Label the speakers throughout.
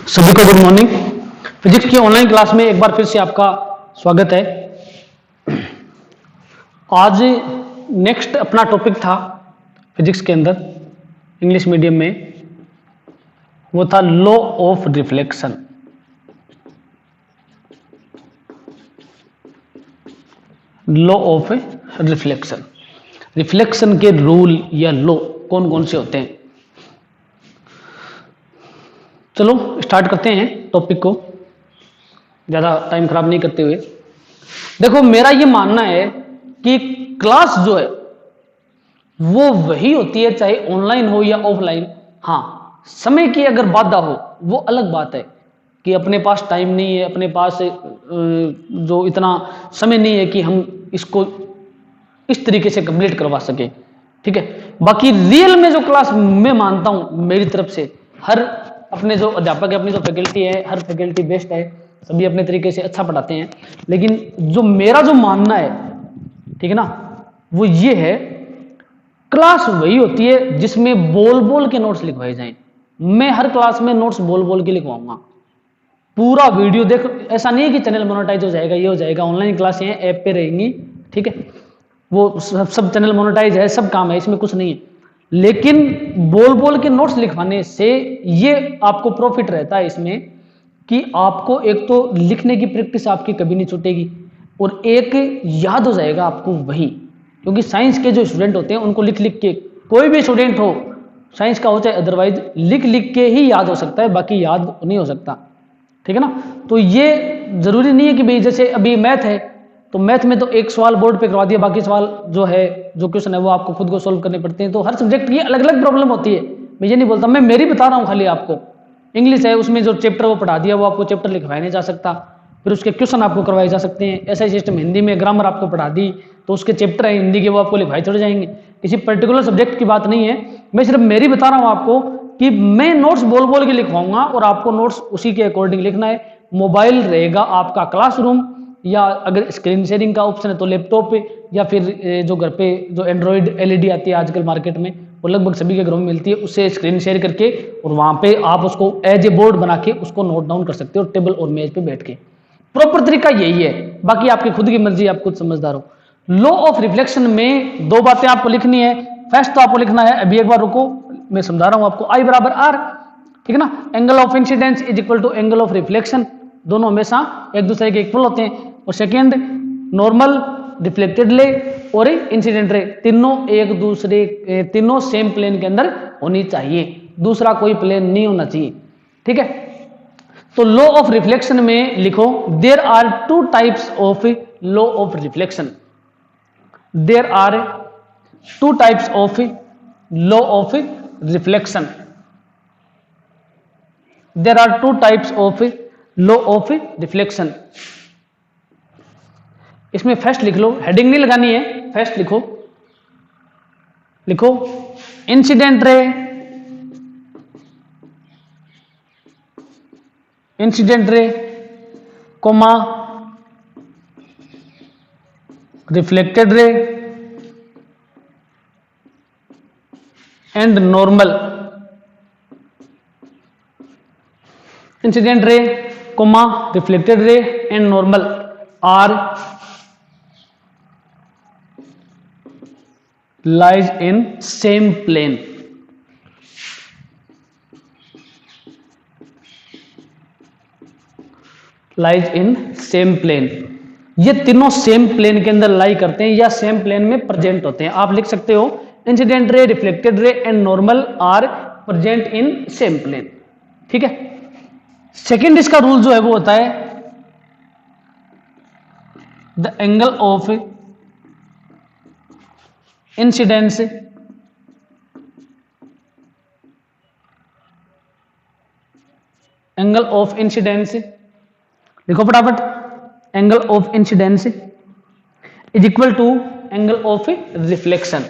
Speaker 1: सभी को good morning. Physics की ऑनलाइन क्लास में एक बार फिर से आपका स्वागत है। आज नेक्स्ट अपना टॉपिक था फिजिक्स के अंदर इंग्लिश मीडियम में, वो था law of reflection. Law of reflection, reflection के रूल या लॉ कौन कौन से होते हैं। चलो स्टार्ट करते हैं टॉपिक को, ज़्यादा टाइम खराब नहीं करते हुए। देखो, मेरा ये मानना है कि क्लास जो है वो वही होती है, चाहे ऑनलाइन हो या ऑफलाइन। हाँ, समय की अगर बाधा हो वो अलग बात है कि अपने पास टाइम नहीं है, अपने पास जो इतना समय नहीं है कि हम इसको इस तरीके से कंप्लीट करवा सके, ठीक है। बाकी रियल में जो क्लास मैं मानता हूं मेरी तरफ से, हर अपने जो अध्यापक है, अपनी जो फैकल्टी है, हर फैकल्टी बेस्ट है, सभी अपने तरीके से अच्छा पढ़ाते हैं। लेकिन जो मेरा जो मानना है, ठीक है ना, वो ये है, क्लास वही होती है जिसमें बोल बोल के नोट्स लिखवाए जाएं। मैं हर क्लास में नोट्स बोल बोल के लिखवाऊंगा, पूरा वीडियो देख। ऐसा नहीं है कि चैनल मोनेटाइज हो जाएगा, ये हो जाएगा। ऑनलाइन क्लासें हैं, ऐप पे रहेंगी, ठीक है। वो सब चैनल मोनेटाइज है, सब काम है, इसमें कुछ नहीं है। लेकिन बोल बोल के नोट्स लिखवाने से ये आपको प्रॉफिट रहता है इसमें कि आपको एक तो लिखने की प्रैक्टिस आपकी कभी नहीं छूटेगी, और एक याद हो जाएगा आपको वही। क्योंकि साइंस के जो स्टूडेंट होते हैं उनको लिख लिख के, कोई भी स्टूडेंट हो साइंस का हो चाहे अदरवाइज, लिख लिख के ही याद हो सकता है, बाकी याद नहीं हो सकता, ठीक है ना। तो ये जरूरी नहीं है कि भाई जैसे अभी मैथ है तो मैथ में तो एक सवाल बोर्ड पे करवा दिया, बाकी सवाल जो है, जो क्वेश्चन है वो आपको खुद को सोल्व करने पड़ते हैं। तो हर सब्जेक्ट की अलग अलग प्रॉब्लम होती है, मैं ये नहीं बोलता, मैं मेरी बता रहा हूँ खाली आपको। इंग्लिश है, उसमें जो चैप्टर वो पढ़ा दिया वो आपको चैप्टर लिखवाया नहीं जा सकता, फिर उसके क्वेश्चन आपको करवाए जा सकते हैं। ऐसा ही सिस्टम हिंदी में ग्रामर आपको पढ़ा दी तो उसके चैप्टर है हिंदी के, वो आपको लिखवाए चढ़ जाएंगे। किसी पर्टिकुलर सब्जेक्ट की बात नहीं है, मैं सिर्फ मेरी बता रहा हूँ आपको कि मैं नोट्स बोल बोल के लिखवाऊंगा और आपको नोट्स उसी के अकॉर्डिंग लिखना है। मोबाइल रहेगा आपका क्लासरूम, या अगर स्क्रीन शेयरिंग का ऑप्शन है तो लैपटॉप पे, या फिर जो घर पे जो एंड्रॉइड एलईडी आती है आजकल मार्केट में, वो लगभग सभी के घरों में मिलती है, उससे स्क्रीन शेयर करके और वहां पे आप उसको एज ए बोर्ड बना के उसको नोट डाउन कर सकते हो, टेबल और मेज पे बैठ के। प्रॉपर तरीका यही है, बाकी आपकी खुद की मर्जी, आप खुद समझदार हो। लॉ ऑफ रिफ्लेक्शन में दो बातें आपको लिखनी है। फर्स्ट तो आपको लिखना है, अभी एक बार रुको मैं समझा रहा हूं आपको, आई बराबर आर, ठीक है ना। Angle of incidence is equal to angle of reflection, दोनों हमेशा एक दूसरे के इक्वल होते हैं। और सेकेंड, नॉर्मल, रिफ्लेक्टेड रे और इंसिडेंट रे, तीनों सेम प्लेन के अंदर होनी चाहिए, दूसरा कोई प्लेन नहीं होना चाहिए, ठीक है। तो लॉ ऑफ रिफ्लेक्शन में लिखो, there are two types of law of reflection. There are two types of law of reflection. There are two types of law of reflection. इसमें फर्स्ट लिख लो, हेडिंग नहीं लगानी है, फर्स्ट लिखो, लिखो incident ray, incident ray, comma reflected ray and normal. Incident ray, comma reflected ray and normal are lies in same plane। lies in same plane, ये तीनों सेम प्लेन के अंदर लाई करते हैं या सेम प्लेन में प्रेजेंट होते हैं। आप लिख सकते हो incident ray, reflected ray and normal are present in same plane, ठीक है। सेकेंड इसका रूल जो है वो होता है the angle of incidence angle of incidence, लिखो फटाफट, angle of incidence is equal to angle of reflection,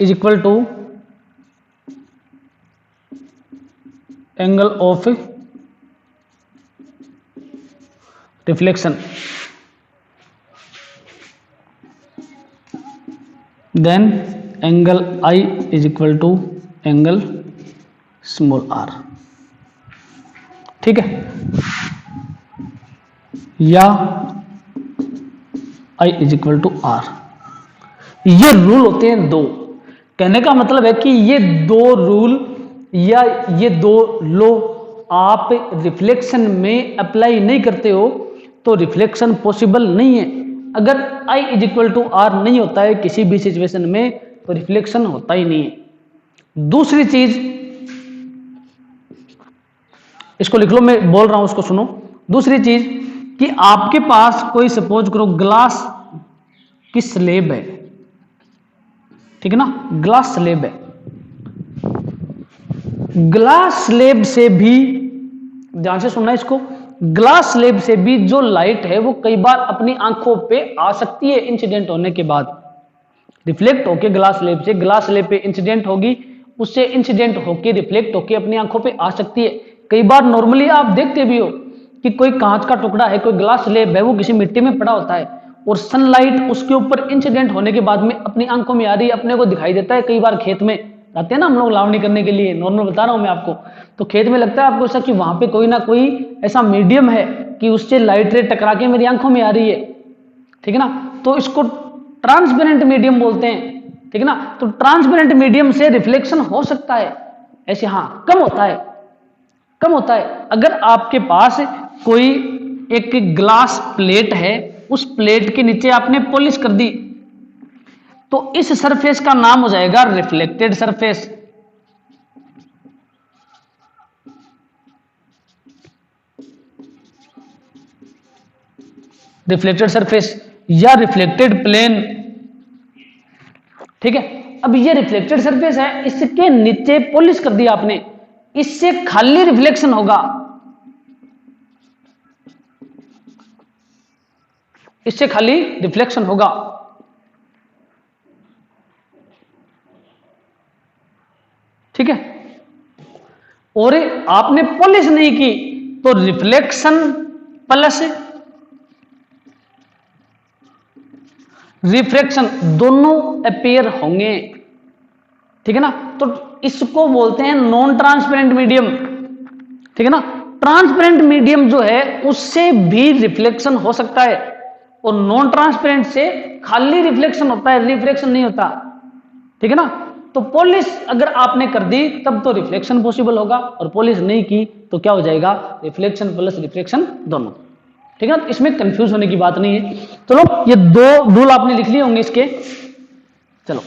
Speaker 1: is equal to angle of reflection. then angle I is equal to angle small r, ठीक है, या i is equal to r. ये rule होते हैं दो। कहने का मतलब है कि ये दो रूल या ये दो लॉ आप रिफ्लेक्शन में अप्लाई नहीं करते हो तो रिफ्लेक्शन पॉसिबल नहीं है। अगर आई इज इक्वल टू आर नहीं होता है किसी भी सिचुएशन में तो रिफ्लेक्शन होता ही नहीं है। दूसरी चीज, इसको लिख लो, मैं बोल रहा हूं उसको सुनो। दूसरी चीज कि आपके पास कोई सपोज करो ग्लास की स्लेब है, ठीक है ना, ग्लास स्लेब है। ग्लास स्लेब से भी, ध्यान से सुनना इसको, ग्लास स्लेब से भी जो लाइट है वो कई बार अपनी आंखों पे आ सकती है इंसिडेंट होने के बाद, रिफ्लेक्ट होके ग्लास स्लेब से, ग्लास स्लेब पे इंसिडेंट होगी, उससे इंसिडेंट होके रिफ्लेक्ट होके अपनी आंखों पे आ सकती है। कई बार नॉर्मली आप देखते भी हो कि कोई कांच का टुकड़ा है, कोई ग्लास स्लेब है, वो किसी मिट्टी में पड़ा होता है और सनलाइट उसके ऊपर इंसिडेंट होने के बाद में अपनी आंखों में आ रही है, अपने को दिखाई देता है। कई बार खेत में जाते हैं ना हम लोग लावनी करने के लिए, नॉर्मल बता रहा हूं मैं आपको, तो खेत में लगता है आपको ऐसा कि वहां पे कोई ना कोई ऐसा मीडियम है कि उससे लाइट रे टकरा के मेरी आंखों में आ रही है, ठीक है ना, तो इसको ट्रांसपेरेंट मीडियम बोलते हैं, ठीक है ना। तो ट्रांसपेरेंट मीडियम से रिफ्लेक्शन हो सकता है, ऐसे हाँ कम होता है, कम होता है। अगर आपके पास कोई एक ग्लास प्लेट है, उस प्लेट के नीचे आपने पॉलिश कर दी तो इस सरफेस का नाम हो जाएगा रिफ्लेक्टेड सरफेस। रिफ्लेक्टेड सरफेस या रिफ्लेक्टेड प्लेन, ठीक है। अब ये रिफ्लेक्टेड सरफेस है, इसके नीचे पॉलिश कर दिया आपने, इससे खाली रिफ्लेक्शन होगा, इससे खाली रिफ्लेक्शन होगा, ठीक है। और आपने पॉलिश नहीं की तो रिफ्लेक्शन प्लस रिफ्रैक्शन दोनों अपेयर होंगे, ठीक है ना। तो इसको बोलते हैं नॉन ट्रांसपेरेंट मीडियम, ठीक है ना। ट्रांसपेरेंट मीडियम जो है उससे भी रिफ्लेक्शन हो सकता है और नॉन ट्रांसपेरेंट से खाली रिफ्लेक्शन होता है, रिफ्रैक्शन नहीं होता, ठीक है ना। तो पॉलिश अगर आपने कर दी तब तो रिफ्लेक्शन पॉसिबल होगा और पॉलिश नहीं की तो क्या हो जाएगा, रिफ्लेक्शन प्लस रिफ्रैक्शन दोनों, ठीक है ना। इसमें कंफ्यूज होने की बात नहीं है। चलो ये दो रूल आपने लिख लिए होंगे इसके। चलो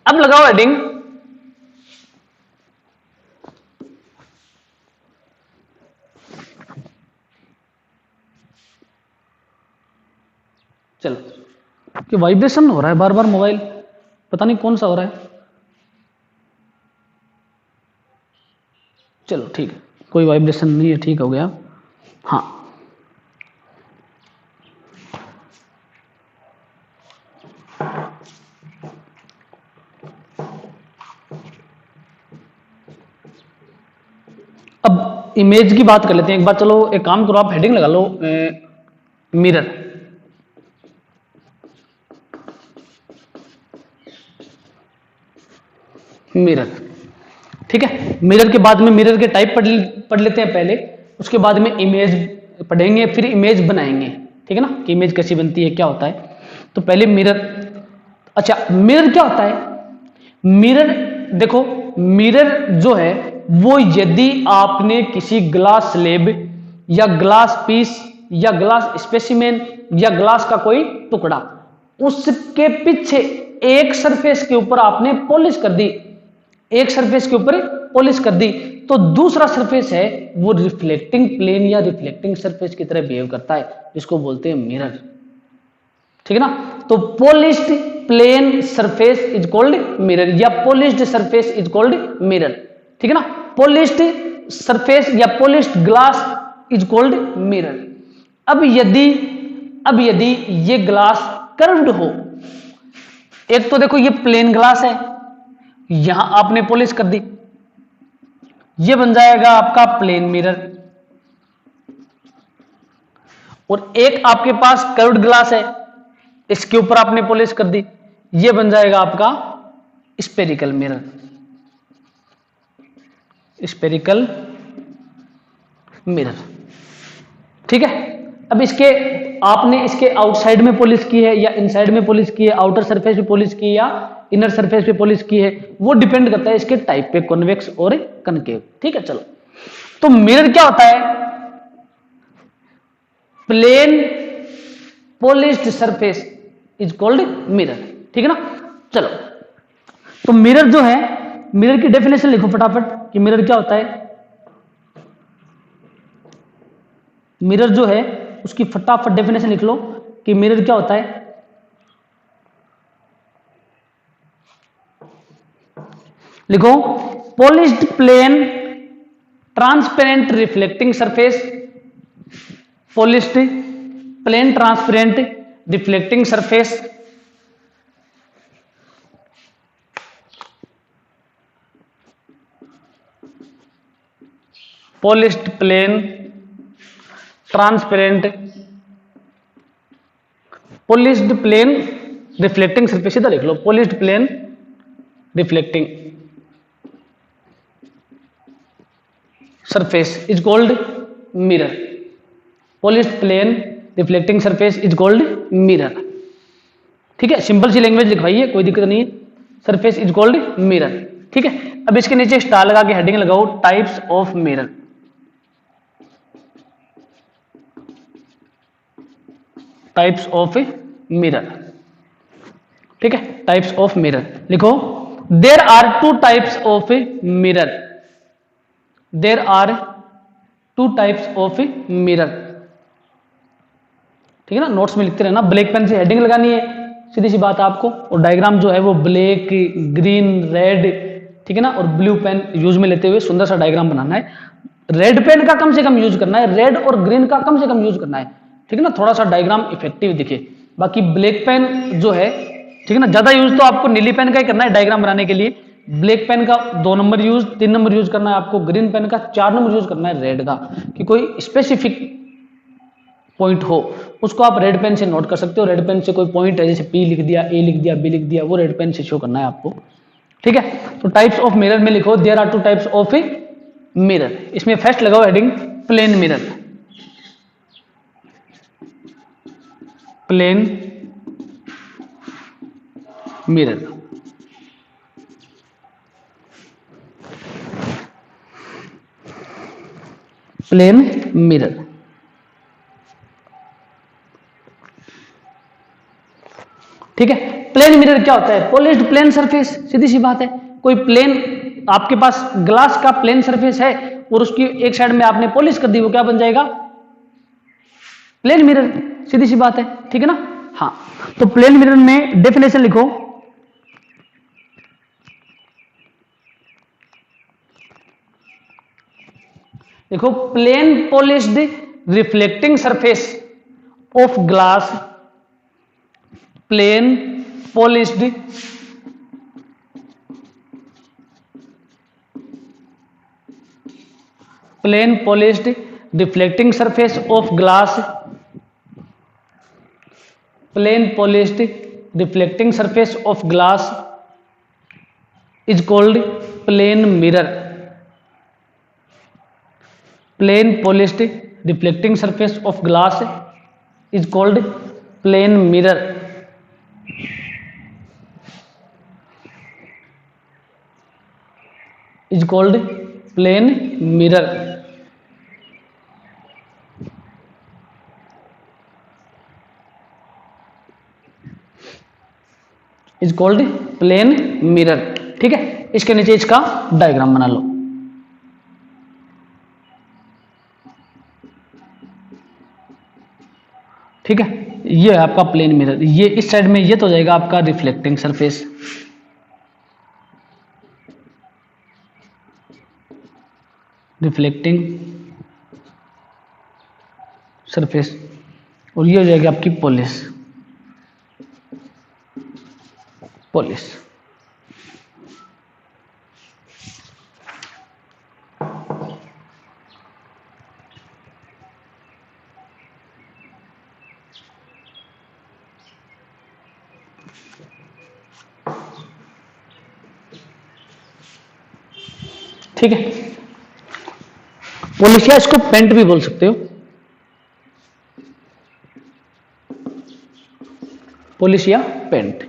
Speaker 1: अब लगाओ हेडिंग, चलो कि वाइब्रेशन हो रहा है बार बार मोबाइल, पता नहीं कौन सा हो रहा है। चलो ठीक है, कोई वाइब्रेशन नहीं है, ठीक हो गया। हाँ अब इमेज की बात कर लेते हैं एक बार। चलो एक काम करो, आप हेडिंग लगा लो मिरर, मिरर, ठीक है। मिरर के बाद में मिरर के टाइप पढ़ लेते हैं पहले, उसके बाद में इमेज पढ़ेंगे, फिर इमेज बनाएंगे, ठीक है ना, कि इमेज कैसी बनती है, क्या होता है। तो पहले मिरर, अच्छा मिरर क्या होता है। मिरर देखो, मिरर जो है वो यदि आपने किसी ग्लास स्लेब या ग्लास पीस या ग्लास स्पेसिमेन या ग्लास का कोई टुकड़ा, उसके पीछे एक सरफेस के ऊपर आपने पॉलिश कर दी, एक सरफेस के ऊपर पॉलिश कर दी, तो दूसरा सरफेस है वो रिफ्लेक्टिंग प्लेन या रिफ्लेक्टिंग सरफेस की तरह बिहेव करता है, जिसको बोलते हैं मिरर, ठीक है ना। तो polished plane surface is called mirror या polished surface is called mirror, ठीक है ना। पॉलिश्ड सरफेस या polished glass is called mirror. अब यदि ये ग्लास कर्व्ड हो, एक तो देखो ये प्लेन ग्लास है, यहां आपने पॉलिश कर दी, ये बन जाएगा आपका प्लेन मिरर, और एक आपके पास कर्व्ड ग्लास है, इसके ऊपर आपने पॉलिश कर दी, ये बन जाएगा आपका स्पेरिकल मिरर, स्पेरिकल मिरर। ठीक है, अब इसके आपने इसके आउटसाइड में पॉलिश की है या इनसाइड में पॉलिश की है, आउटर सरफेस पे पॉलिश की है या इनर सरफेस पे पॉलिश की है, वो डिपेंड करता है इसके टाइप पे, कॉन्वेक्स और कनकेव। ठीक है, चलो, तो मिरर क्या होता है? Plane polished surface is called mirror. ठीक है ना, चलो, तो मिरर जो है, मिरर की डेफिनेशन लिखो फटाफट कि मिरर क्या होता है। मिरर जो है उसकी फटाफट डेफिनेशन लिख लो कि मिरर क्या होता है। लिखो, polished plane transparent reflecting surface, polished plane transparent reflecting surface, polished plane transparent polished plane reflecting surface, इधर लिख लो, polished plane reflecting surface is called mirror. Polished plane reflecting surface is called mirror. ठीक है, simple सी language लिखवाइए, कोई दिक्कत नहीं है। Surface is called mirror. ठीक है, अब इसके नीचे स्टार लगा के हेडिंग लगाओ, types of mirror. Types of mirror. ठीक है, टाइप्स ऑफ मिरर लिखो, there are two types of mirror, there are two types of mirror. ठीक है ना, नोट्स में लिखते रहना, ब्लैक पेन से हेडिंग लगानी है, सीधी सी बात है आपको, और डायग्राम जो है वो ब्लैक, ग्रीन, रेड, ठीक है ना, और ब्लू पेन यूज में लेते हुए सुंदर सा डायग्राम बनाना है। रेड पेन का कम से कम यूज करना है, रेड और ग्रीन का कम से कम यूज करना है। ठीक है ना, थोड़ा सा डायग्राम इफेक्टिव दिखे। बाकी ब्लैक पेन जो है, ठीक है ना, ज्यादा यूज तो आपको नीली पेन का ही करना है डायग्राम बनाने के लिए। ब्लैक पेन का 2 नंबर यूज, 3 नंबर यूज करना है आपको, ग्रीन पेन का 4 नंबर यूज करना है, रेड का, कि कोई स्पेसिफिक पॉइंट हो उसको आप रेड पेन से नोट कर सकते हो। रेड पेन से कोई पॉइंट है, जैसे पी लिख दिया, ए लिख दिया, बी लिख दिया, वो रेड पेन से शो करना है आपको। ठीक है, तो टाइप्स ऑफ मिरर में लिखो, there are two types of mirror. इसमें फर्स्ट लगाओ heading, plane mirror. Plane mirror, plane mirror. ठीक है, प्लेन मिरर क्या होता है? पॉलिश्ड प्लेन सरफेस, सीधी सी बात है। कोई प्लेन आपके पास ग्लास का प्लेन सरफेस है और उसकी एक साइड में आपने पॉलिश कर दी, वो क्या बन जाएगा? प्लेन मिरर, सीधी सी बात है। ठीक है ना, हाँ, तो प्लेन मिरर में डेफिनेशन लिखो, देखो, plane polished reflecting surface of glass, plane polished plane polished reflecting surface of glass, plane polished reflecting surface of glass is called plane mirror. Plane polished reflecting surface of glass is called plane mirror. Is called plane mirror. Is called plane mirror. ठीक है, इसके नीचे इसका diagram बना लो। ठीक है, ये है आपका प्लेन मिरर, ये इस साइड में ये तो हो जाएगा आपका रिफ्लेक्टिंग सरफेस, रिफ्लेक्टिंग सरफेस, और ये हो जाएगी आपकी पॉलिश, पॉलिश। ठीक है, पॉलिश या इसको पेंट भी बोल सकते हो, पॉलिश या पेंट।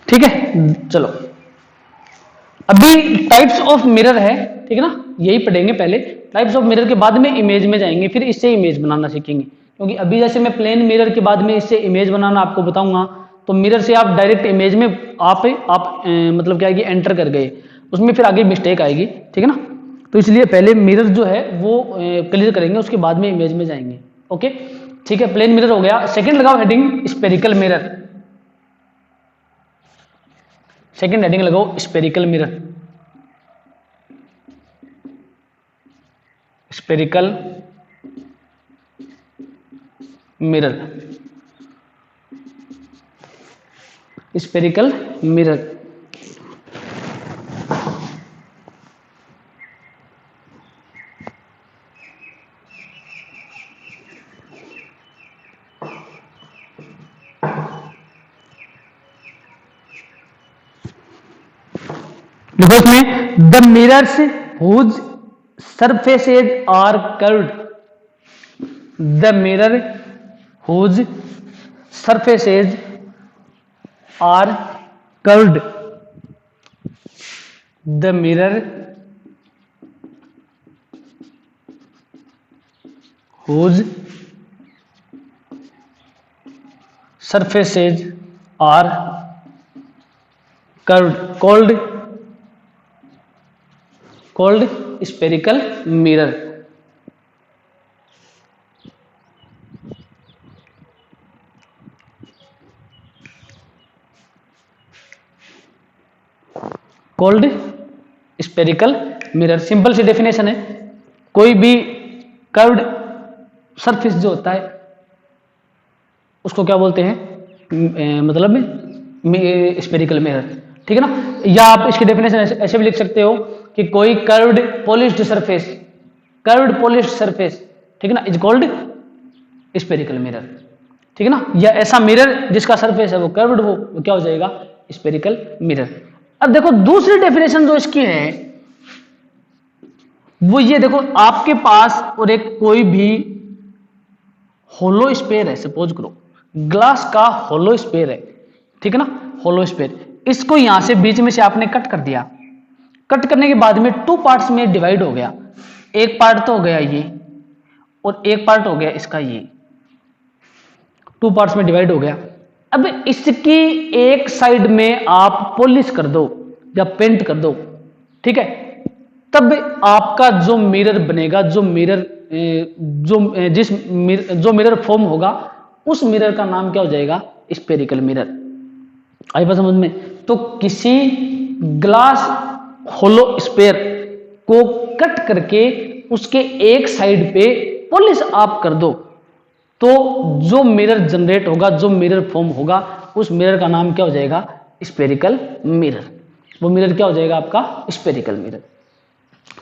Speaker 1: ठीक है, चलो अभी टाइप्स ऑफ मिरर है, ठीक है ना, यही पढ़ेंगे पहले टाइप्स ऑफ मिरर के बाद में इमेज में जाएंगे, फिर इससे इमेज बनाना सीखेंगे। क्योंकि अभी जैसे मैं प्लेन मिरर के बाद में इससे इमेज बनाना आपको बताऊंगा, तो मिरर से आप डायरेक्ट इमेज में आप मतलब क्या है कि एंटर कर गए, उसमें फिर आगे मिस्टेक आएगी, ठीक है ना। तो इसलिए पहले मिरर जो है वो क्लियर करेंगे, उसके बाद में इमेज में जाएंगे। ओके, ठीक है, प्लेन मिरर हो गया। सेकंड लगाओ heading spherical mirror, second heading लगाओ spherical mirror, spherical mirror, spherical mirror. देखो इसमें the mirrors whose surfaces are curved, the mirror whose surfaces are curved, the mirror whose surfaces are curved called spherical mirror. Called spherical mirror, simple सी definition है, कोई भी curved surface जो होता है उसको क्या बोलते हैं, मतलब स्पेरिकल मिरर, ठीक है ना। या आप इसकी डेफिनेशन ऐसे भी लिख सकते हो कि कोई curved polished surface, curved polished surface, ठीक है ना, इज कॉल्ड स्पेरिकल मिरर, ठीक है ना। या ऐसा मिरर जिसका सरफेस है वो कर्व्ड हो, वो क्या हो जाएगा, स्पेरिकल मिरर। अब देखो दूसरी डेफिनेशन जो इसकी है वो ये, देखो आपके पास और एक कोई भी होलो स्पेयर है, सपोज करो ग्लास का होलो स्पेयर है, ठीक है ना, होलो स्पेयर, इसको यहां से बीच में से आपने कट कर दिया, कट करने के बाद में टू पार्ट्स में डिवाइड हो गया, एक पार्ट तो हो गया ये और एक पार्ट हो गया इसका ये, टू पार्ट्स में डिवाइड हो गया। अब इसकी एक साइड में आप पॉलिश कर दो या पेंट कर दो, ठीक है, तब आपका जो मिरर बनेगा, जो मिरर जो मिरर फॉर्म होगा उस मिरर का नाम क्या हो जाएगा, स्पेरिकल मिरर। आई बात समझ में। तो किसी ग्लास होलो स्पेयर को कट करके उसके एक साइड पे पॉलिश आप कर दो, तो जो मिरर जनरेट होगा, जो मिरर फॉर्म होगा, उस मिरर का नाम क्या हो जाएगा, स्पेरिकल मिरर। वो मिरर क्या हो जाएगा आपका, स्पेरिकल मिरर,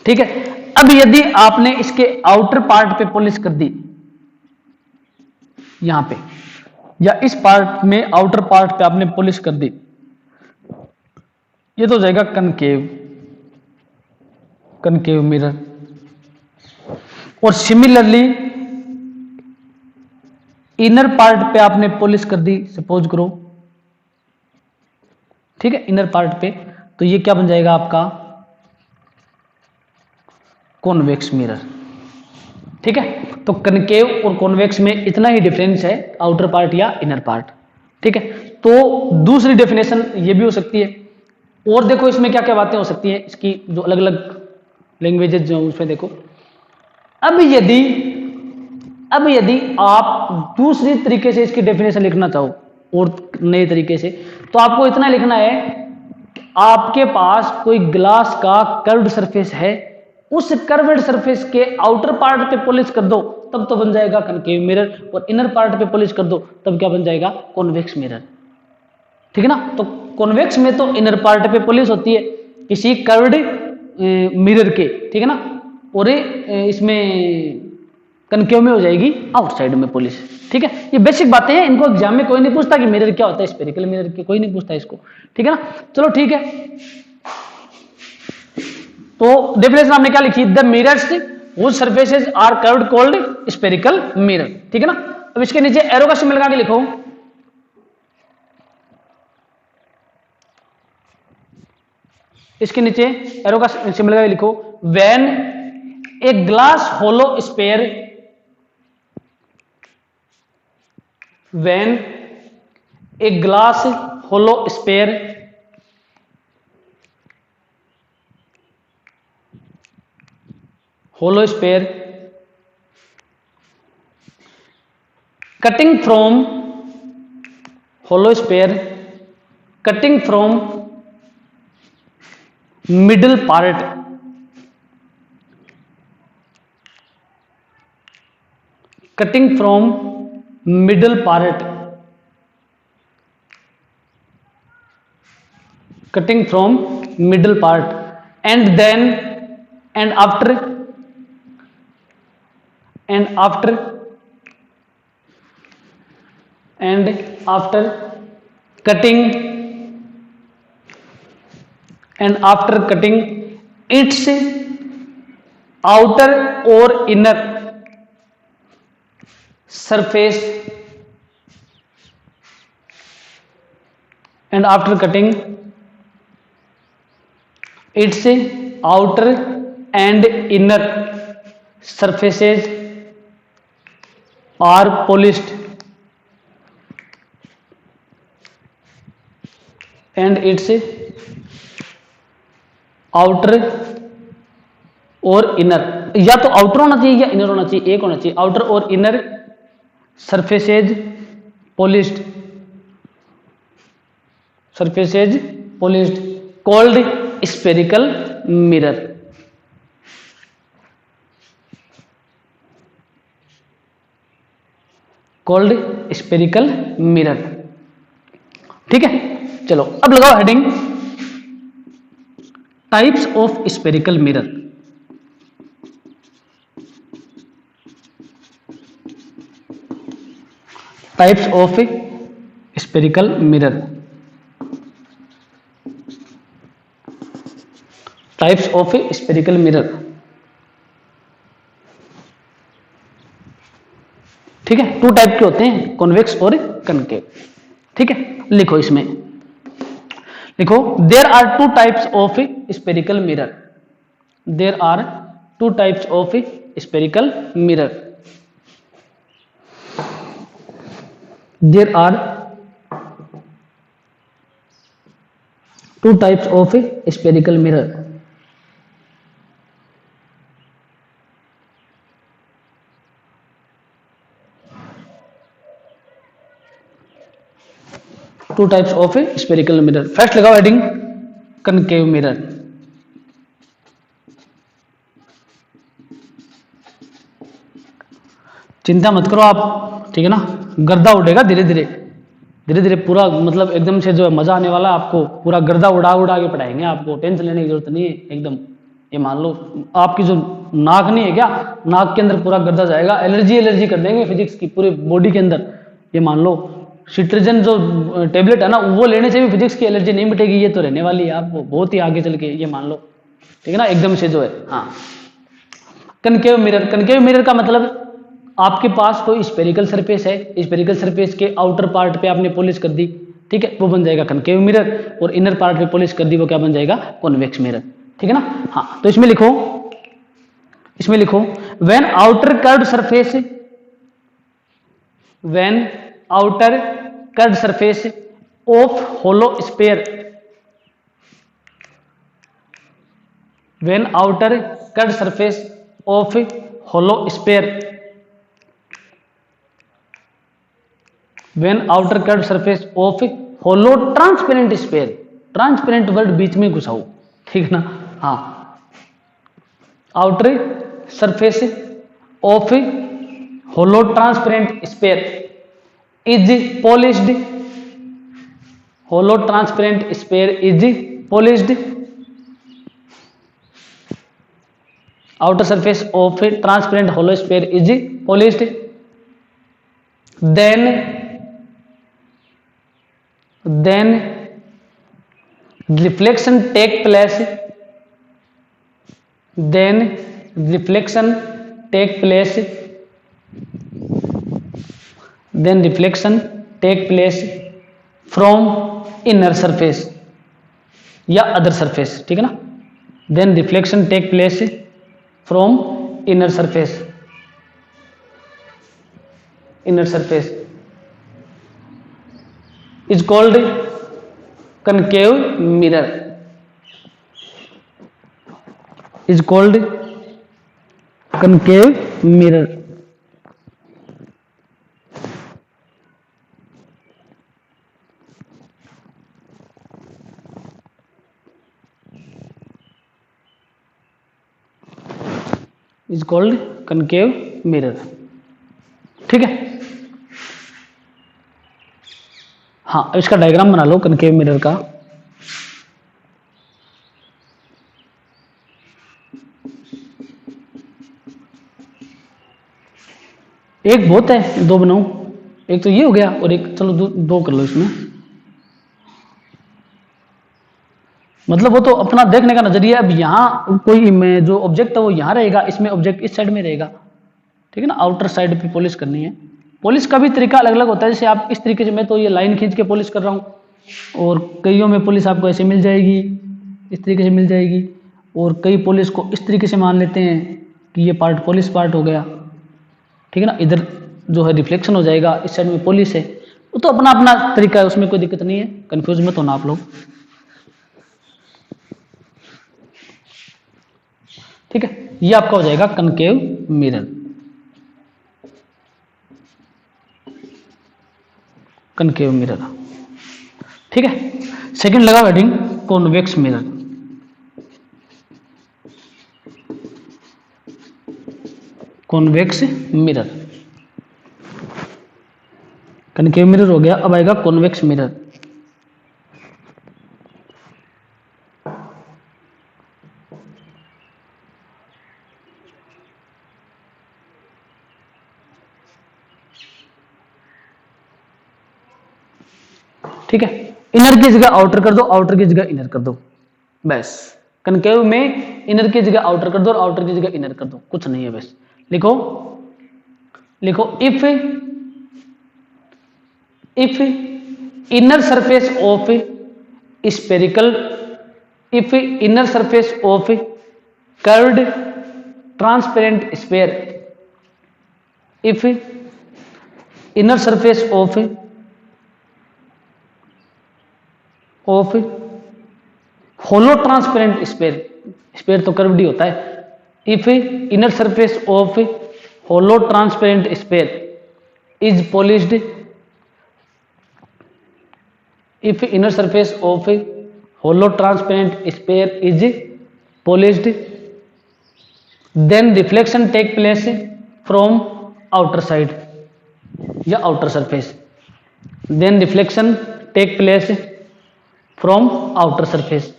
Speaker 1: ठीक है। अब यदि आपने इसके आउटर पार्ट पे पॉलिश कर दी, यहां पे या इस पार्ट में आउटर पार्ट पे आपने पॉलिश कर दी, ये तो हो जाएगा कनकेव, कनकेव मिरर। और सिमिलरली इनर पार्ट पे आपने पॉलिश कर दी, सपोज करो, ठीक है, इनर पार्ट पे, तो ये क्या बन जाएगा आपका, कॉन्वेक्स मिरर, ठीक है। तो कनकेव और कॉन्वेक्स में इतना ही डिफरेंस है, आउटर पार्ट या इनर पार्ट, ठीक है। तो दूसरी डेफिनेशन ये भी हो सकती है। और देखो इसमें क्या क्या बातें हो सकती हैं, इसकी जो अलग अलग लैंग्वेजेस जो उसमें देखो, अब यदि अब यदि आप दूसरी तरीके से इसकी डेफिनेशन लिखना चाहो और नए तरीके से, तो आपको इतना लिखना है कि आपके पास कोई ग्लास का कर्व्ड सरफेस है, उस कर्व्ड सरफेस के आउटर पार्ट पे पॉलिश कर दो तब तो बन जाएगा कनकेव मिरर, और इनर पार्ट पे पॉलिश कर दो तब क्या बन जाएगा, कॉन्वेक्स मिरर। ठीक है ना। तो कॉन्वेक्स में तो इनर पार्ट पे पॉलिश होती है किसी कर्व्ड मिरर के, ठीक है ना, और इसमें कनकेव में हो जाएगी आउटसाइड में पॉलिश। ठीक है, ये बेसिक बातें हैं, इनको एग्जाम में कोई नहीं पूछता कि मिरर क्या होता है, स्फेरिकल मिरर के कोई नहीं पूछता इसको। ठीक है ना, चलो ठीक है। तो डेफिनेशन आपने क्या लिखी, the mirrors whose surfaces are curved called spherical mirror। ठीक है ना। अब इसके नीचे एरो का सिंबल लगा के लिखो, इसके नीचे एरो का सिंबल लगा के लिखो, when a glass hollow sphere, when a glass hollow sphere hollow sphere cutting from hollow sphere cutting from middle part cutting from middle part cutting from middle part and then and after cutting its outer or inner surface and after cutting its outer and inner surfaces are polished and its outer और inner, या तो outer होना चाहिए या inner होना चाहिए, एक होना चाहिए, आउटर और inner surfaces polished, surfaces polished called spherical mirror. Called spherical mirror. ठीक है, चलो अब लगाओ heading types of spherical mirror. Types of spherical mirror, types of spherical mirror. ठीक है, टू टाइप के होते हैं, कॉन्वेक्स और कनकेव। ठीक है, लिखो इसमें, लिखो there are two types of spherical mirror, there are two types of spherical mirror, there are two types of spherical mirror. Two types of spherical mirror. First लगाओ हेडिंग कनकेव मिरर। चिंता मत करो आप, ठीक है ना, गर्दा उड़ेगा धीरे धीरे, धीरे धीरे पूरा, मतलब एकदम से जो है मजा आने वाला, आपको पूरा गर्दा उड़ा उड़ा के पढ़ाएंगे, आपको टेंशन लेने की जरूरत नहीं है एकदम। ये मान लो आपकी जो नाक नहीं है क्या, नाक के अंदर पूरा गर्दा जाएगा, एलर्जी एलर्जी कर देंगे फिजिक्स की पूरे बॉडी के अंदर। ये मान लो सिट्रिजन जो टेबलेट है ना, वो लेने से भी फिजिक्स की एलर्जी नहीं मिटेगी, ये तो रहने वाली है आपको बहुत ही आगे चल के, ये मान लो, ठीक है ना, एकदम से जो है। हाँ, कनकेव मिरर, कनकेव मिरर का मतलब आपके पास कोई स्फेरिकल सरफेस है, स्फेरिकल सरफेस के आउटर पार्ट पे आपने पॉलिश कर दी, ठीक है, वो बन जाएगा कनकेव मिरर, और इनर पार्ट पे पॉलिश कर दी, वो क्या बन जाएगा, कॉन्वेक्स मिरर। ठीक है ना। हाँ, तो इसमें लिखो, इसमें लिखो when outer curved surface, when outer curved surface of hollow sphere, when outer curved surface of hollow sphere when outer curve surface of hollow transparent sphere, transparent word बीच में घुसाओ, ठीक है ना। हाँ, outer surface of hollow transparent sphere is polished, hollow transparent sphere is polished, outer surface of a transparent hollow sphere is polished, then reflection take place, then reflection take place, then reflection take place from inner surface या other surface, ठीक है ना। then reflection take place from inner surface, inner surface is called concave mirror, is called concave mirror, is called concave mirror, ठीक है। हाँ, अब इसका diagram बना लो कनकेव मिरर का। एक बहुत है, दो बनाओ, एक तो ये हो गया और एक चलो दो कर लो इसमें। मतलब वो तो अपना देखने का नजरिया। अब यहाँ कोई में जो ऑब्जेक्ट है वो यहाँ रहेगा, इसमें ऑब्जेक्ट इस साइड में रहेगा, ठीक है ना। आउटर साइड पे पॉलिश करनी है। पॉलिश का भी तरीका अलग अलग होता है। जैसे आप इस तरीके से, मैं तो ये लाइन खींच के पॉलिश कर रहा हूँ, और कईयों में पॉलिश आपको ऐसे मिल जाएगी, इस तरीके से मिल जाएगी, और कई पॉलिश को इस तरीके से मान लेते हैं कि ये पार्ट पॉलिश पार्ट हो गया, ठीक है ना। इधर जो है रिफ्लेक्शन हो जाएगा, इस साइड में पॉलिश है। वो तो अपना अपना तरीका है, उसमें कोई दिक्कत नहीं है, कंफ्यूज मत होना आप लोग, ठीक है। ये आपका हो जाएगा कनकेव मिरर, कनकेव मिरर, ठीक है। सेकंड लगा heading convex mirror. Convex mirror, concave mirror हो गया। अब आएगा कॉन्वेक्स मिरर। ठीक है, इनर की जगह आउटर कर दो, आउटर की जगह इनर कर दो, बस। कनकेव में इनर की जगह आउटर कर दो और आउटर की जगह इनर कर दो, कुछ नहीं है बस। लिखो लिखो, if inner surface of spherical, if inner surface of curved transparent sphere, if inner surface of hollow transparent sphere, sphere तो कर्व्ड ही होता है। If inner surface of hollow transparent sphere is polished, if inner surface of a hollow transparent sphere is polished, then reflection take place from outer side या outer surface, then reflection take place from outer surface,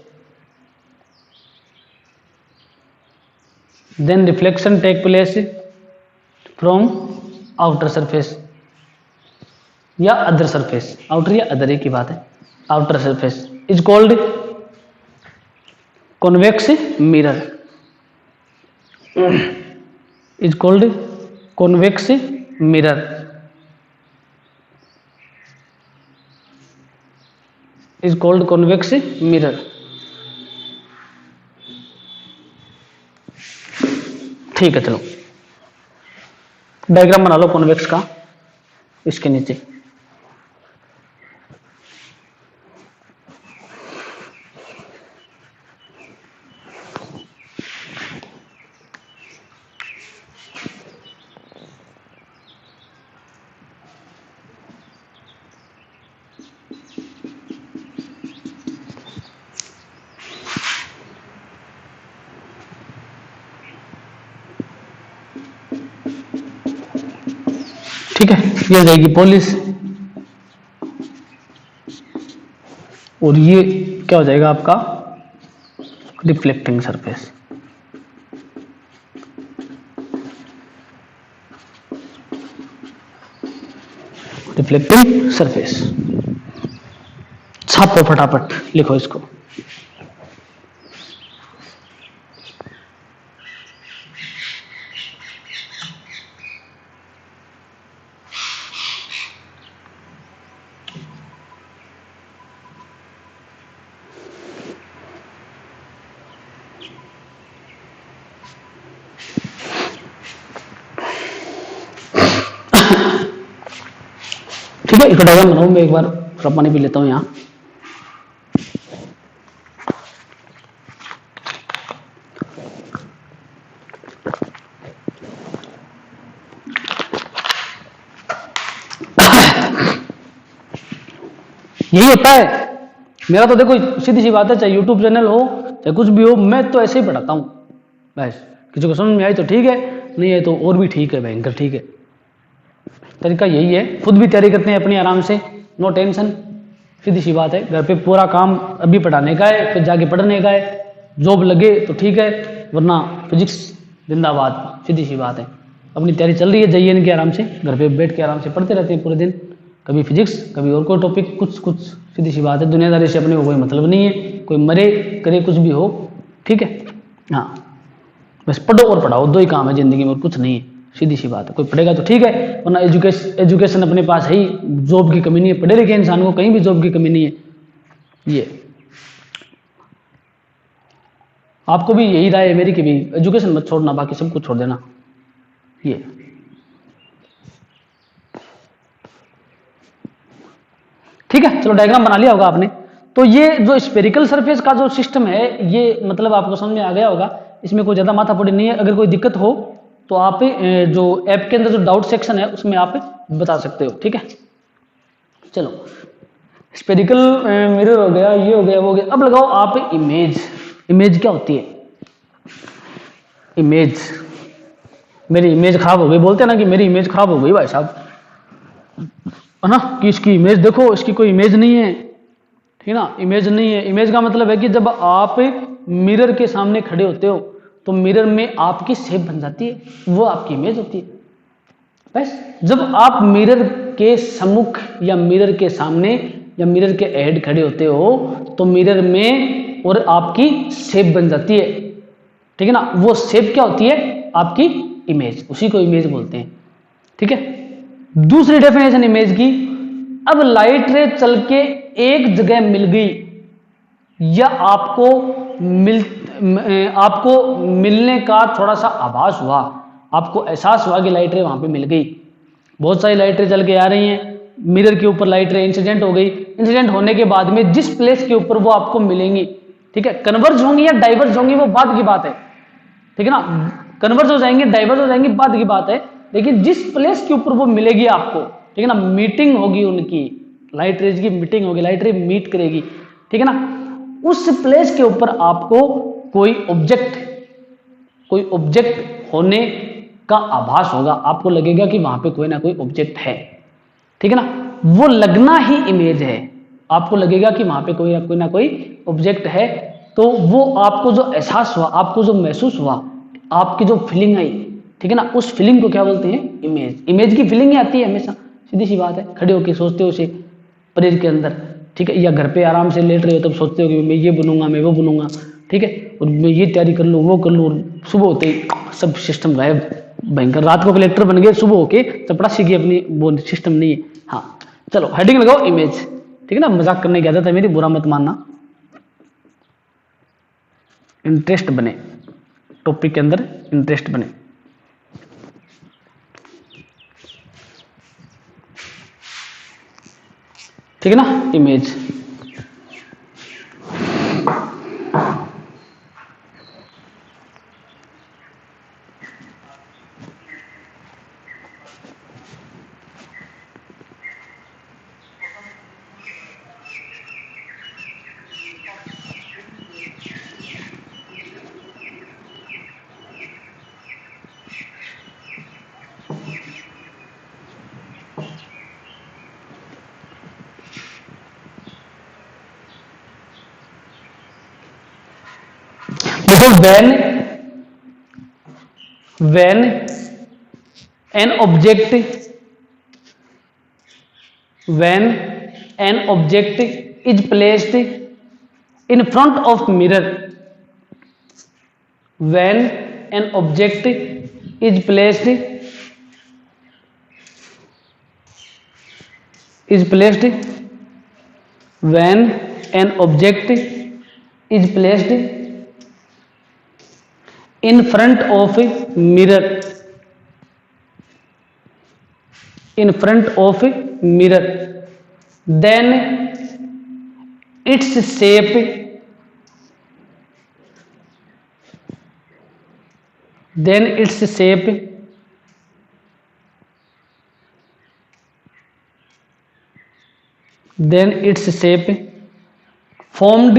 Speaker 1: then reflection take place from outer surface या other surface, outer या other एक ही बात है। Outer surface is called convex mirror, is called convex mirror, is called convex mirror, ठीक है। चलो diagram बना लो convex का इसके नीचे। ठीक है, ये हो जाएगी पॉलिश, और ये क्या हो जाएगा आपका रिफ्लेक्टिंग सरफेस। रिफ्लेक्टिंग सरफेस, छापो फटाफट, लिखो इसको। ठीक है, इसको डायग्राम बनाऊं मैं एक बार, थोड़ा पानी पी लेता हूं यहाँ। यही होता है मेरा, तो देखो सीधी सी बात है, चाहे यूट्यूब चैनल हो चाहे कुछ भी हो, मैं तो ऐसे ही पढ़ाता हूँ बस। किसी को समझ में आई तो ठीक है, नहीं है तो और भी ठीक है, भयंकर ठीक है। तरीका यही है, खुद भी तैयारी करते हैं अपनी आराम से, नो टेंशन, सीधी सी बात है। घर पे पूरा काम अभी पढ़ाने का है, फिर जाके पढ़ने का है, जॉब लगे तो ठीक है, वरना फिजिक्स जिंदाबाद, सीधी सी बात है। अपनी तैयारी चल रही है, जाइए इनके आराम से, घर पे बैठ के आराम से पढ़ते रहते हैं पूरे दिन, कभी फिजिक्स कभी और कोई टॉपिक, कुछ सीधी सी बात है। दुनियादारी से अपने को कोई मतलब नहीं है, कोई मरे करे कुछ भी हो, ठीक है। हाँ, बस पढ़ो और पढ़ाओ, दो ही काम है जिंदगी में, और कुछ नहीं है, सीधी सी बात है। कोई पढ़ेगा तो ठीक है, वरना एजुकेशन अपने पास है ही, जॉब की कमी नहीं है, पढ़े लिखे इंसान को कहीं भी जॉब की कमी नहीं है। ये आपको भी यही राय है मेरी कि भी एजुकेशन मत छोड़ना, बाकी सब कुछ छोड़ देना। ये ठीक है, चलो डायग्राम बना लिया होगा आपने। तो ये जो स्फेरिकल सरफेस का जो सिस्टम है, ये मतलब आपको समझ में आ गया होगा, इसमें कोई ज्यादा माथापड़ी नहीं है। अगर कोई दिक्कत हो तो आप जो ऐप के अंदर जो डाउट सेक्शन है उसमें आप बता सकते हो, ठीक है। चलो, स्फेरिकल मिरर हो गया, ये हो गया, वो हो गया। अब लगाओ आप इमेज। इमेज क्या होती है? इमेज, मेरी इमेज खराब हो गई, बोलते हैं ना कि मेरी इमेज खराब हो गई भाई साहब, है ना, कि इसकी इमेज देखो, इसकी कोई इमेज नहीं है, ठीक ना। इमेज नहीं है, इमेज का मतलब है कि जब आप मिरर के सामने खड़े होते हो तो मिरर में आपकी शेप बन जाती है, वो आपकी इमेज होती है। बस जब आप मिरर के सम्मुख या मिरर के सामने या मिरर के ऐड खड़े होते हो तो मिरर में और आपकी शेप बन जाती है, ठीक है ना। वो शेप क्या होती है? आपकी इमेज, उसी को इमेज बोलते हैं, ठीक है। दूसरी डेफिनेशन इमेज की, अब लाइट रे चल के एक जगह मिल गई या आपको मिलने का थोड़ा सा आभास हुआ, आपको एहसास हुआ कि लाइट रे वहां पे मिल गई। बहुत सारी लाइट रे चल के आ रही हैं, मिरर के ऊपर लाइट रे इंसिडेंट हो गई, इंसिडेंट होने के बाद में जिस प्लेस के ऊपर वो आपको मिलेंगी, ठीक है, कन्वर्ज होंगी या डाइवर्ज होंगी वो बाद की बात है, ठीक है ना। कन्वर्ज हो जाएंगे, डाइवर्ज हो जाएंगे, बाद की बात है, लेकिन जिस प्लेस के ऊपर वो मिलेगी आपको, ठीक है ना, मीटिंग होगी उनकी, लाइट रेज की मीटिंग होगी, लाइट रे मीट करेगी, ठीक है ना, उस प्लेस के ऊपर आपको कोई ऑब्जेक्ट होने का आभास होगा, आपको लगेगा कि वहां पे कोई ना कोई ऑब्जेक्ट है, ठीक है ना। वो लगना ही इमेज है, आपको लगेगा कि वहां पे कोई ना कोई ऑब्जेक्ट है। तो वो आपको जो एहसास हुआ, आपको जो महसूस हुआ, आपकी जो फीलिंग आई, ठीक है ना, उस फीलिंग को क्या बोलते हैं? इमेज। इमेज की फीलिंग ही आती है हमेशा, सीधी सी बात है। खड़े होकर सोचते हो उसे शरीर के अंदर, ठीक है, या घर पे आराम से लेट रहे हो तब सोचते हो कि मैं ये बनूंगा, मैं वो बनूंगा, ठीक है, और मैं ये तैयारी कर लूँ, वो कर लूँ, सुबह होते ही सब सिस्टम गायब, भयंकर। रात को कलेक्टर बन गए, सुबह होके चपड़ासी की अपनी वो सिस्टम नहीं है। हाँ, चलो हेडिंग लगाओ इमेज, ठीक है ना, मजाक करने की आदत है मेरी, बुरा मत मानना। इंटरेस्ट बने टॉपिक के अंदर, इंटरेस्ट बने, ठीक है ना। इमेज, देखो when an object when an object is placed in front of mirror, when an object is placed when an object is placed in front of mirror, in front of mirror, then its shape then its shape then its shape formed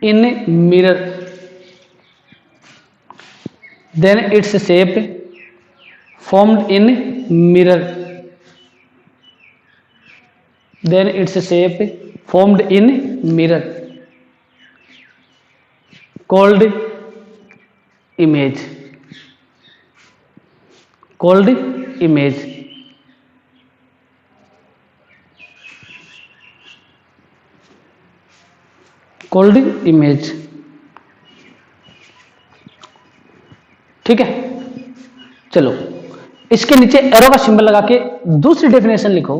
Speaker 1: in mirror, then its shape formed in mirror, then its shape formed in mirror called image, called image. Called image. ठीक है, चलो इसके नीचे arrow का symbol लगा के दूसरी definition लिखो,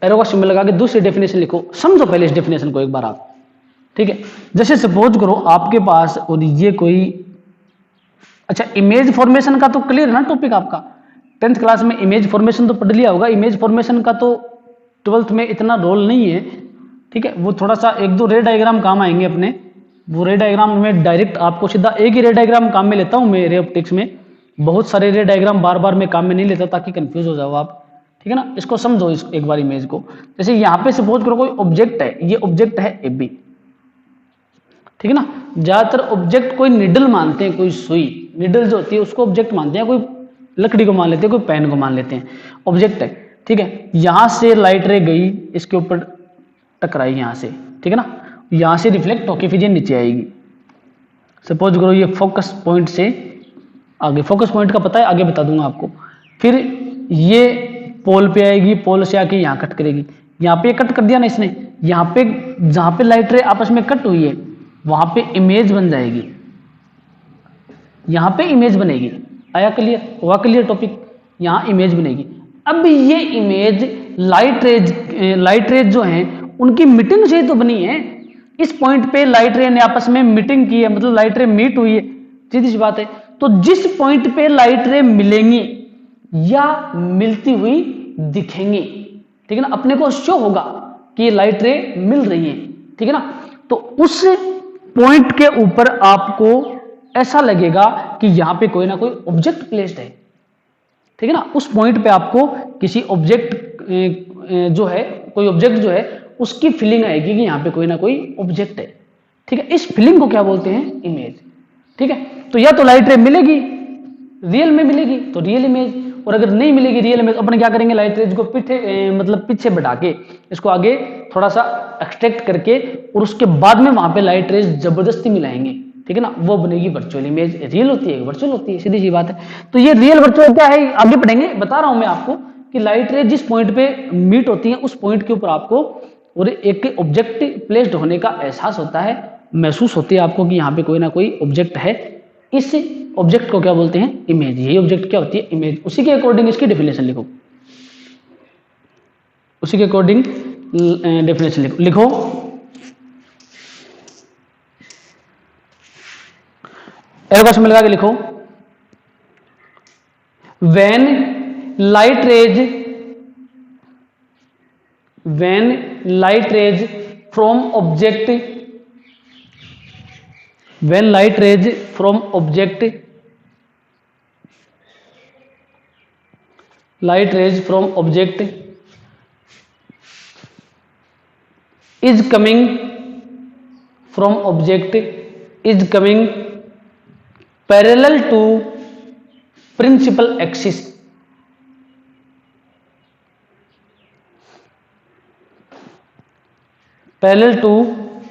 Speaker 1: एरो का सिंबल लगा के दूसरी डेफिनेशन लिखो, समझो पहले इस डेफिनेशन को एक बार आप। ठीक है, जैसे सपोज करो आपके पास और ये कोई, अच्छा इमेज फॉर्मेशन का तो क्लियर है ना टॉपिक आपका, 10th क्लास में इमेज फॉर्मेशन तो पढ़ लिया होगा। इमेज फॉर्मेशन का तो 12th में इतना रोल नहीं है। ठीक है, वो थोड़ा सा एक दो रे डायग्राम काम आएंगे अपने, वो रे डायग्राम में डायरेक्ट आपको सीधा एक ही रे डायग्राम काम में लेता हूं मैं रे ऑप्टिक्स में, बहुत सारे रे डायग्राम बार बार मैं काम में नहीं लेता ताकि कंफ्यूज हो जाओ आप। ठीक है ना, इसको समझो इस एक बार इमेज को। जैसे यहाँ पे सपोज करो कोई ऑब्जेक्ट है, ये ऑब्जेक्ट है ए बी। ठीक है ना, ज्यादातर ऑब्जेक्ट कोई निडल मानते हैं, कोई सुई निडल जो होती है उसको ऑब्जेक्ट मानते हैं, कोई लकड़ी को मान लेते हैं, कोई पेन को मान लेते हैं, ऑब्जेक्ट है। ठीक है, यहां से लाइट रे गई इसके ऊपर टकराई यहां से, ठीक है ना, यहां से रिफ्लेक्ट होके फिर ये नीचे आएगी। सपोज करो ये फोकस पॉइंट से आगे, फोकस पॉइंट का पता है आगे बता दूंगा आपको, फिर ये पोल पे आएगी, पोल से आके यहां कट करेगी, यहां पे कट कर दिया ना इसने, यहां पे जहां पे लाइट रे आपस में कट हुई है वहां पे इमेज बन जाएगी, यहां पे इमेज बनेगी। आया क्लियर, हुआ क्लियर टॉपिक, यहां इमेज बनेगी। अब ये इमेज लाइट रेज जो है उनकी मीटिंग से तो बनी है, इस पॉइंट पे लाइट रे ने आपस में मीटिंग की है, मतलब लाइट रे मीट हुई है, सीधी सी बात है। तो जिस पॉइंट पे लाइट रे मिलेंगी या मिलती हुई दिखेंगी, ठीक है ना, अपने को शो होगा कि ये लाइट रे मिल रही है, ठीक है ना, तो उस पॉइंट के ऊपर आपको ऐसा लगेगा कि यहां पे कोई ना कोई ऑब्जेक्ट प्लेस्ड है। ठीक है ना, उस पॉइंट पे आपको किसी ऑब्जेक्ट जो है, कोई ऑब्जेक्ट जो है उसकी फीलिंग आएगी कि यहां पे कोई ना कोई ऑब्जेक्ट है। ठीक है, इस फीलिंग को क्या बोलते हैं, इमेज। ठीक है, तो या तो लाइट रे मिलेगी रियल में मिलेगी तो रियल इमेज, और अगर नहीं मिलेगी रियल इमेज, अपन क्या करेंगे लाइट रेज को मतलब पीछे बढ़ा के इसको आगे थोड़ा सा एक्सट्रैक्ट करके और उसके बाद में वहां पे लाइट रेज जबरदस्ती मिलाएंगे। ठीक है ना, वो बनेगी वर्चुअल इमेज। रियल होती है वर्चुअल होती है, सीधी सी बात है। तो ये रियल वर्चुअल क्या है आगे पढ़ेंगे, बता रहा हूं मैं आपको कि लाइट रे जिस पॉइंट पे मीट होती है उस पॉइंट के ऊपर आपको और एक ऑब्जेक्ट प्लेस्ड होने का एहसास होता है, महसूस होती है आपको कि यहाँ पे कोई ना कोई ऑब्जेक्ट है। इस ऑब्जेक्ट को क्या बोलते हैं, इमेज। यही ऑब्जेक्ट क्या होती है, इमेज। उसी के अकॉर्डिंग इसकी डेफिनेशन लिखो, उसी के अकॉर्डिंग डेफिनेशन लिखो। एरो का सिंबल लगा के लिखो, when light rays from object is coming parallel to principal axis,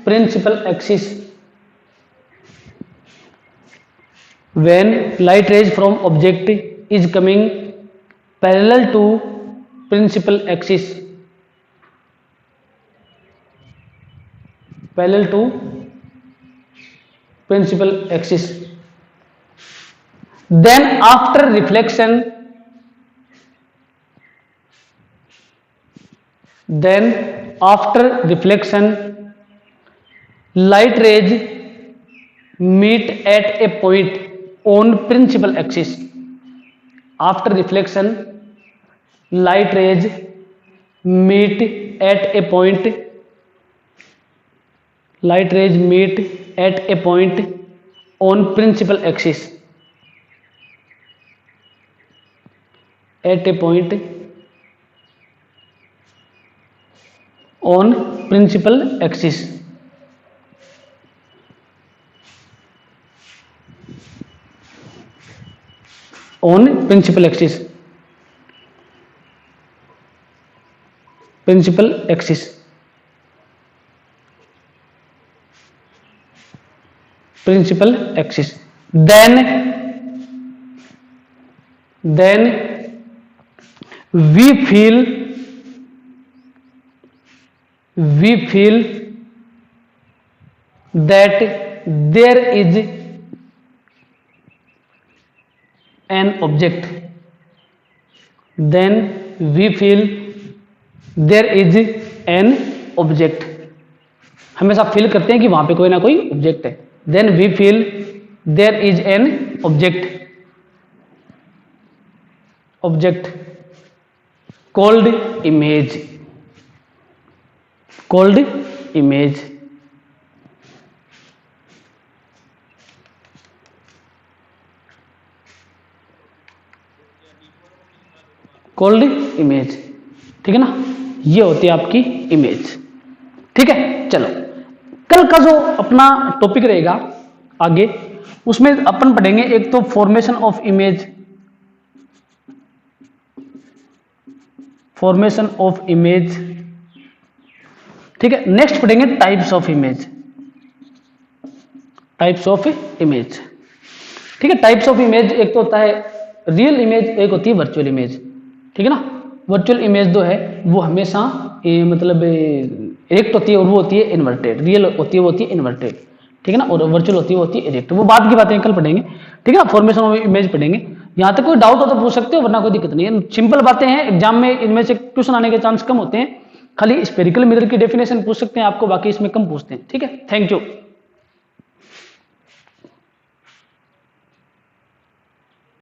Speaker 1: principal axis. When light rays from object is coming parallel to principal axis, parallel to principal axis, then after reflection, light rays meet at a point on principal axis. After reflection, light rays meet at a point, light rays meet at a point on principal axis, at a point on principal axis. On principal axis, principal axis, principal axis. Then we feel that there is an object. Then we feel there is an object. हमेशा feel करते हैं कि वहां पे कोई ना कोई object है. Then we feel there is an object called image. Called image. Called image. ठीक है ना, ये होती है आपकी इमेज. ठीक है, चलो कल का जो अपना टॉपिक रहेगा आगे, उसमें अपन पढ़ेंगे एक तो formation of image, formation of image. ठीक है, नेक्स्ट पढ़ेंगे types of image, types of image. ठीक है, टाइप्स ऑफ इमेज एक तो होता है रियल इमेज, एक होती है वर्चुअल इमेज. ठीक है ना, वर्चुअल इमेज जो है वो हमेशा मतलब इरेक्ट होती है और वो होती है इन्वर्टेड. रियल होती है वो होती है इन्वर्टेड. ठीक है ना, और वर्चुअल होती है वो होती है इरेक्ट. वो बाद की बातें कल पढ़ेंगे. ठीक है ना, फॉर्मेशन ऑफ इमेज पढ़ेंगे. यहाँ तक कोई डाउट हो तो पूछ सकते हो, वरना कोई दिक्कत नहीं है. सिंपल बातें हैं, एग्जाम में इनमें से क्वेश्चन आने के चांस कम होते हैं. खाली स्फेरिकल मिरर की डेफिनेशन पूछ सकते हैं आपको, बाकी इसमें कम पूछते हैं. ठीक है, थैंक यू.